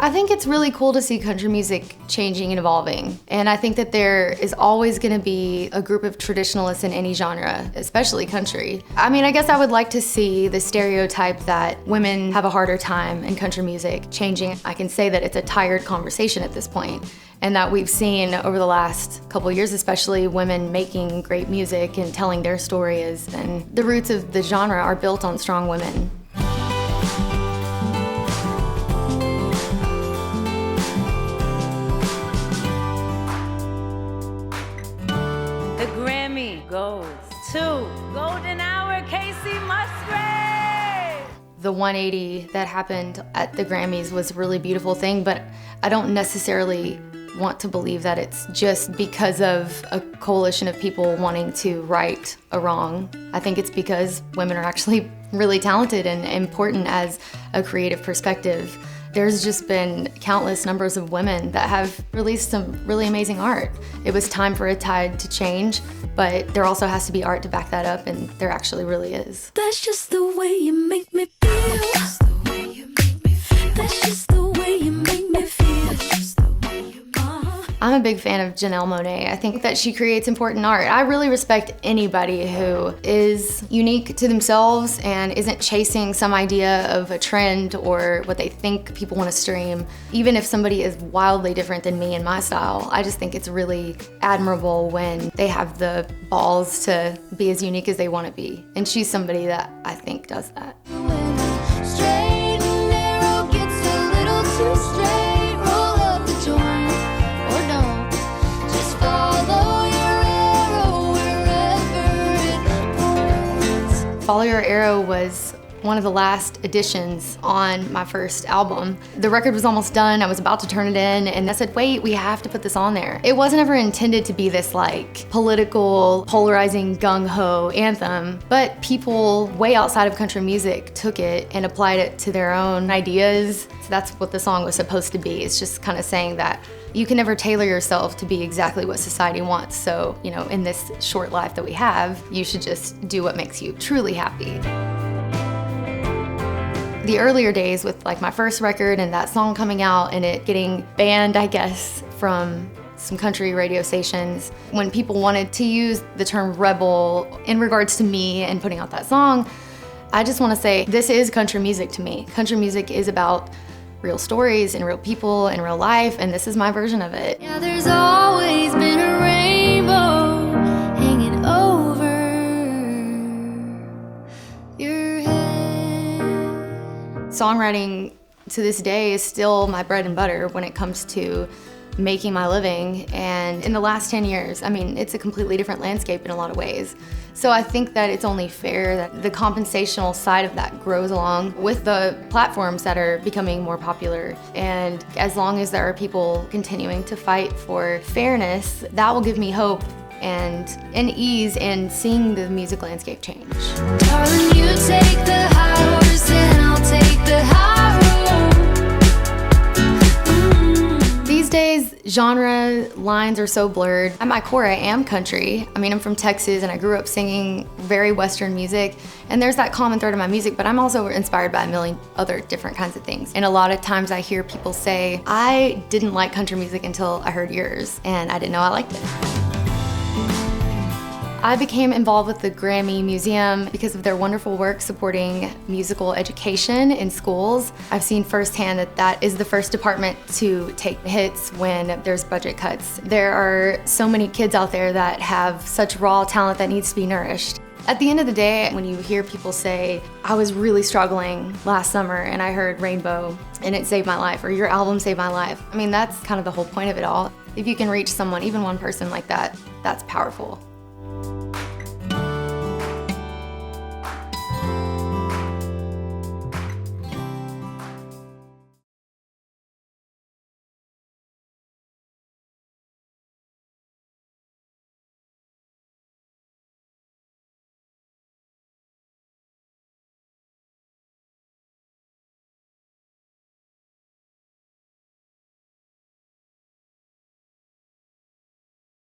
I think it's really cool to see country music changing and evolving. And I think that there is always gonna be a group of traditionalists in any genre, especially country. I mean, I guess I would like to see the stereotype that women have a harder time in country music changing. I can say that it's a tired conversation at this point, and that we've seen over the last couple of years, especially women making great music and telling their stories. And the roots of the genre are built on strong women. Goes to Golden Hour, Casey Musgrave. The 180 that happened at the Grammys was a really beautiful thing, but I don't necessarily want to believe that it's just because of a coalition of people wanting to right a wrong. I think it's because women are actually really talented and important as a creative perspective. There's just been countless numbers of women that have released some really amazing art. It was time for a tide to change, but there also has to be art to back that up, and there actually really is. That's just the way you make me feel. That's just the way you make me feel. That's just the way you make me feel. That's just the way you make me feel. I'm a big fan of Janelle Monáe. I think that she creates important art. I really respect anybody who is unique to themselves and isn't chasing some idea of a trend or what they think people want to stream. Even if somebody is wildly different than me and my style, I just think it's really admirable when they have the balls to be as unique as they want to be. And she's somebody that I think does that. Straight and narrow gets a little too straight. Roll up the joint or don't. Just follow your arrow wherever it points. Follow Your Arrow was one of the last additions on my first album. The record was almost done, I was about to turn it in, and I said, wait, we have to put this on there. It wasn't ever intended to be this like political, polarizing, gung-ho anthem, but people way outside of country music took it and applied it to their own ideas. So that's what the song was supposed to be. It's just kind of saying that you can never tailor yourself to be exactly what society wants. So, you know, in this short life that we have, you should just do what makes you truly happy. The earlier days with like my first record and that song coming out and it getting banned, I guess, from some country radio stations, when people wanted to use the term rebel in regards to me and putting out that song, I just want to say this is country music to me. Country music is about real stories and real people and real life, and this is my version of it. Yeah, there's always been a rainbow hanging over your head. Songwriting to this day is still my bread and butter when it comes to making my living, and in the last 10 years, I mean, it's a completely different landscape in a lot of ways. So I think that it's only fair that the compensational side of that grows along with the platforms that are becoming more popular. And as long as there are people continuing to fight for fairness, that will give me hope and an ease in seeing the music landscape change. Darling, you take the high horse and I'll take the high road. These days, genre lines are so blurred. At my core, I am country. I mean, I'm from Texas and I grew up singing very Western music, and there's that common thread in my music, but I'm also inspired by a million other different kinds of things. And a lot of times I hear people say, I didn't like country music until I heard yours, and I didn't know I liked it. I became involved with the Grammy Museum because of their wonderful work supporting musical education in schools. I've seen firsthand that that is the first department to take hits when there's budget cuts. There are so many kids out there that have such raw talent that needs to be nourished. At the end of the day, when you hear people say, I was really struggling last summer and I heard Rainbow and it saved my life, or your album saved my life, I mean, that's kind of the whole point of it all. If you can reach someone, even one person like that, that's powerful.